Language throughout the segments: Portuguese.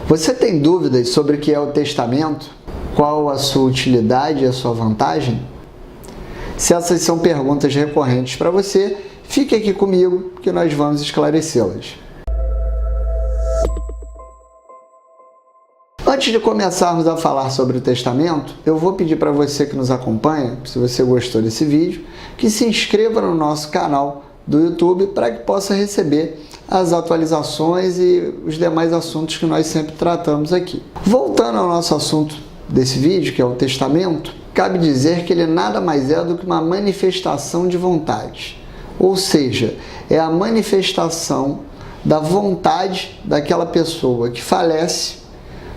Você tem dúvidas sobre o que é o testamento? Qual a sua utilidade e a sua vantagem? Se essas são perguntas recorrentes para você, fique aqui comigo que nós vamos esclarecê-las. Antes de começarmos a falar sobre o testamento, eu vou pedir para você que nos acompanha, se você gostou desse vídeo, que se inscreva no nosso canal do YouTube para que possa receber as atualizações e os demais assuntos que nós sempre tratamos aqui. Voltando ao nosso assunto desse vídeo, que é o testamento, cabe dizer que ele nada mais é do que uma manifestação de vontade. Ou seja, é a manifestação da vontade daquela pessoa que falece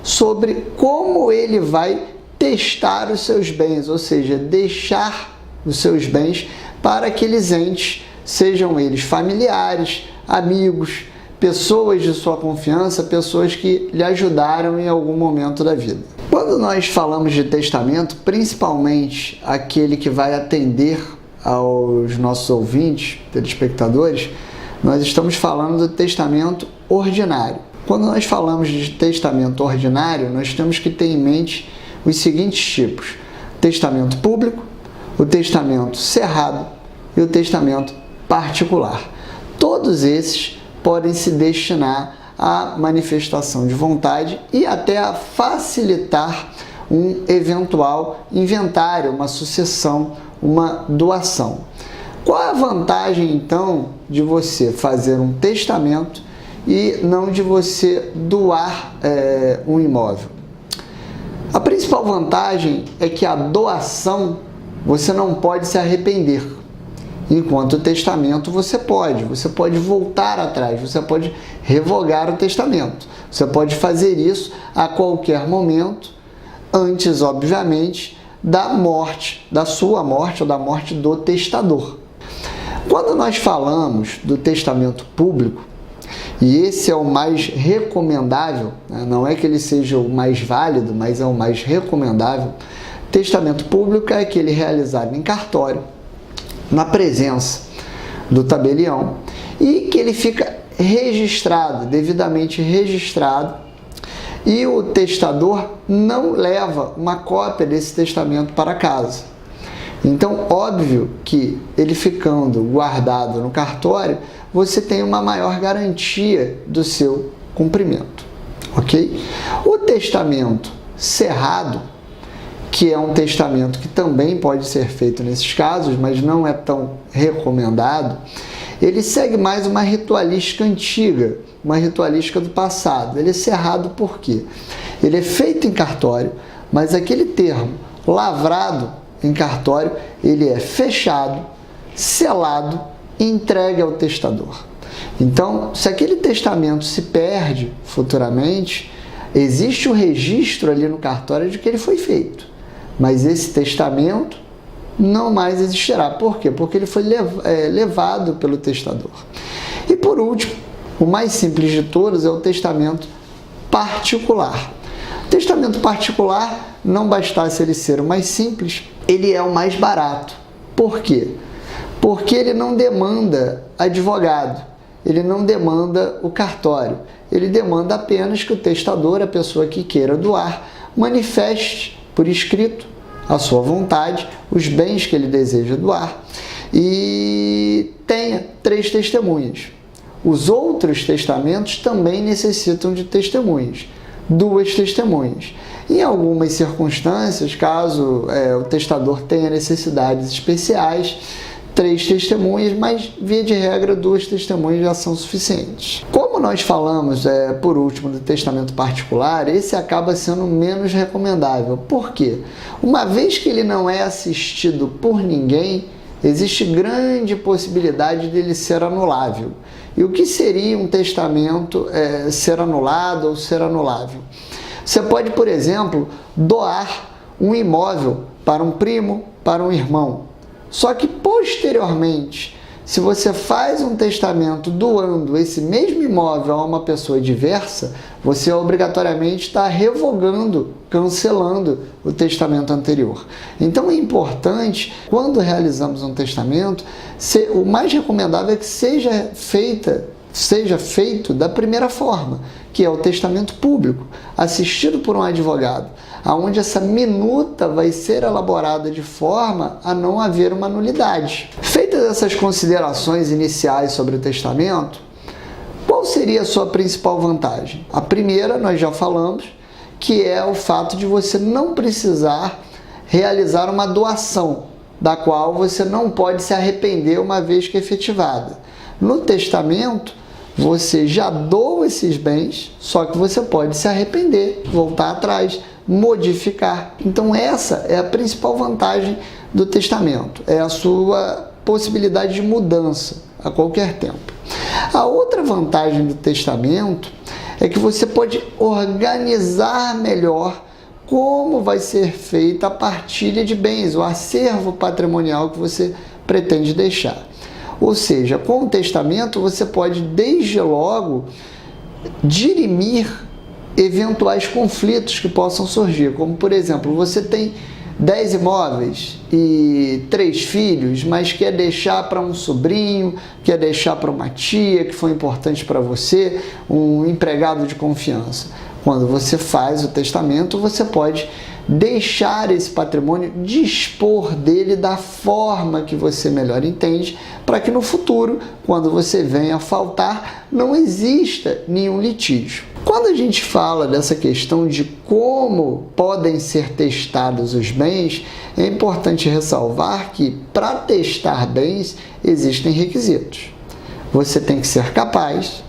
sobre como ele vai testar os seus bens, ou seja, deixar os seus bens para aqueles entes, sejam eles familiares, amigos, pessoas de sua confiança, pessoas que lhe ajudaram em algum momento da vida. Quando nós falamos de testamento, principalmente aquele que vai atender aos nossos ouvintes, telespectadores, nós estamos falando do testamento ordinário. Quando nós falamos de testamento ordinário, nós temos que ter em mente os seguintes tipos: testamento público, o testamento cerrado e o testamento particular. Todos esses podem se destinar à manifestação de vontade e até a facilitar um eventual inventário, uma sucessão, uma doação. Qual é a vantagem, então, de você fazer um testamento e não de você doar um imóvel? A principal vantagem é que a doação você não pode se arrepender, enquanto o testamento você pode voltar atrás, você pode revogar o testamento, você pode fazer isso a qualquer momento, antes, obviamente, da morte, da sua morte ou da morte do testador. Quando nós falamos do testamento público, e esse é o mais recomendável, né? Não é que ele seja o mais válido, mas é o mais recomendável. Testamento público é aquele realizado em cartório, na presença do tabelião, e que ele fica registrado, devidamente registrado, e o testador não leva uma cópia desse testamento para casa. Então, óbvio que ele ficando guardado no cartório, você tem uma maior garantia do seu cumprimento, ok? O testamento cerrado, que é um testamento que também pode ser feito nesses casos, mas não é tão recomendado, ele segue mais uma ritualística antiga, uma ritualística do passado. Ele é cerrado por quê? Ele é feito em cartório, mas aquele termo lavrado em cartório, ele é fechado, selado e entregue ao testador. Então, se aquele testamento se perde futuramente, existe o registro ali no cartório de que ele foi feito, mas esse testamento não mais existirá. Por quê? Porque ele foi levado pelo testador. E por último, o mais simples de todos é o testamento particular. O testamento particular, não bastasse ele ser o mais simples, ele é o mais barato. Por quê? Porque ele não demanda advogado, ele não demanda o cartório, ele demanda apenas que o testador, a pessoa que queira doar, manifeste por escrito a sua vontade, os bens que ele deseja doar e tenha 3 testemunhas. Os outros testamentos também necessitam de testemunhas, 2 testemunhas. Em algumas circunstâncias, caso o testador tenha necessidades especiais, 3 testemunhas, mas via de regra 2 testemunhas já são suficientes. Como nós falamos, por último, do testamento particular, esse acaba sendo menos recomendável. Por quê? Uma vez que ele não é assistido por ninguém, existe grande possibilidade dele ser anulável. E o que seria um testamento ser anulado ou ser anulável? Você pode, por exemplo, doar um imóvel para um primo, para um irmão. Só que posteriormente, se você faz um testamento doando esse mesmo imóvel a uma pessoa diversa, você obrigatoriamente está revogando, cancelando o testamento anterior. Então é importante, quando realizamos um testamento, o mais recomendável é que seja feita seja feito da primeira forma, que é o testamento público, assistido por um advogado, onde essa minuta vai ser elaborada de forma a não haver uma nulidade. Feitas essas considerações iniciais sobre o testamento, qual seria a sua principal vantagem? A primeira, nós já falamos, que é o fato de você não precisar realizar uma doação, da qual você não pode se arrepender uma vez que efetivada. No testamento, você já doa esses bens, só que você pode se arrepender, voltar atrás, modificar. Então essa é a principal vantagem do testamento, é a sua possibilidade de mudança a qualquer tempo. A outra vantagem do testamento é que você pode organizar melhor como vai ser feita a partilha de bens, o acervo patrimonial que você pretende deixar. Ou seja, com o testamento você pode desde logo dirimir eventuais conflitos que possam surgir, como por exemplo, você tem 10 imóveis e 3 filhos, mas quer deixar para um sobrinho, quer deixar para uma tia que foi importante para você, um empregado de confiança. Quando você faz o testamento, você pode deixar esse patrimônio, dispor dele da forma que você melhor entende, para que no futuro, quando você venha a faltar, não exista nenhum litígio. Quando a gente fala dessa questão de como podem ser testados os bens, é importante ressalvar que para testar bens existem requisitos. Você tem que ser capaz,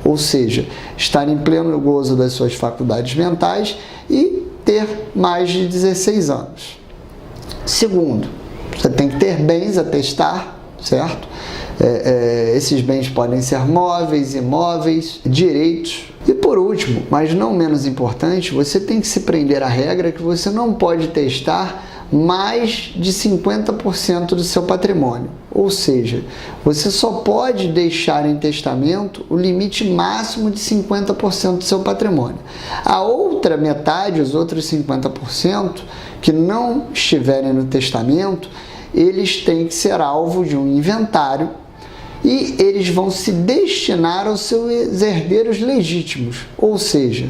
ou seja, estar em pleno gozo das suas faculdades mentais e ter mais de 16 anos. Segundo, você tem que ter bens a testar, certo? Esses bens podem ser móveis, imóveis, direitos. E por último, mas não menos importante, você tem que se prender à regra que você não pode testar mais de 50% do seu patrimônio. Ou seja, você só pode deixar em testamento o limite máximo de 50% do seu patrimônio. A outra metade, os outros 50%, que não estiverem no testamento, eles têm que ser alvo de um inventário e eles vão se destinar aos seus herdeiros legítimos, ou seja,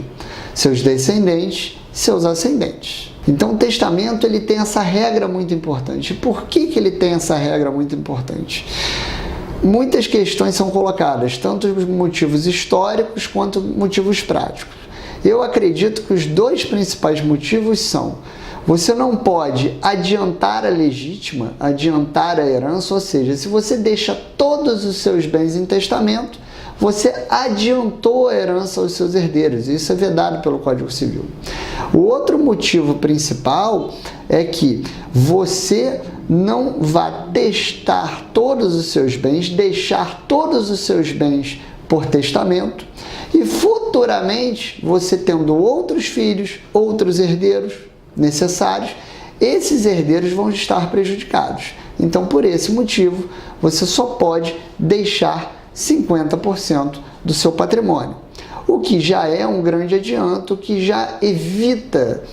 seus descendentes, seus ascendentes. Então o testamento ele tem essa regra muito importante. Por que ele tem essa regra muito importante? Muitas questões são colocadas, tanto os motivos históricos quanto motivos práticos. Eu acredito que os dois principais motivos são: você não pode adiantar a legítima, adiantar a herança, ou seja, se você deixa todos os seus bens em testamento, você adiantou a herança aos seus herdeiros. Isso é vedado pelo Código Civil. O outro motivo principal é que você não vai testar todos os seus bens, deixar todos os seus bens por testamento e futuramente, você tendo outros filhos, outros herdeiros necessários, esses herdeiros vão estar prejudicados. Então, por esse motivo, você só pode deixar 50% do seu patrimônio, o que já é um grande adianto, que já evita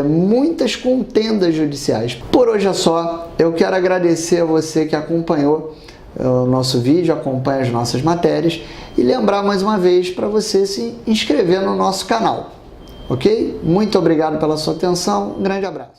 muitas contendas judiciais. Por hoje é só, eu quero agradecer a você que acompanhou o nosso vídeo, acompanha as nossas matérias e lembrar mais uma vez para você se inscrever no nosso canal, ok? Muito obrigado pela sua atenção, um grande abraço.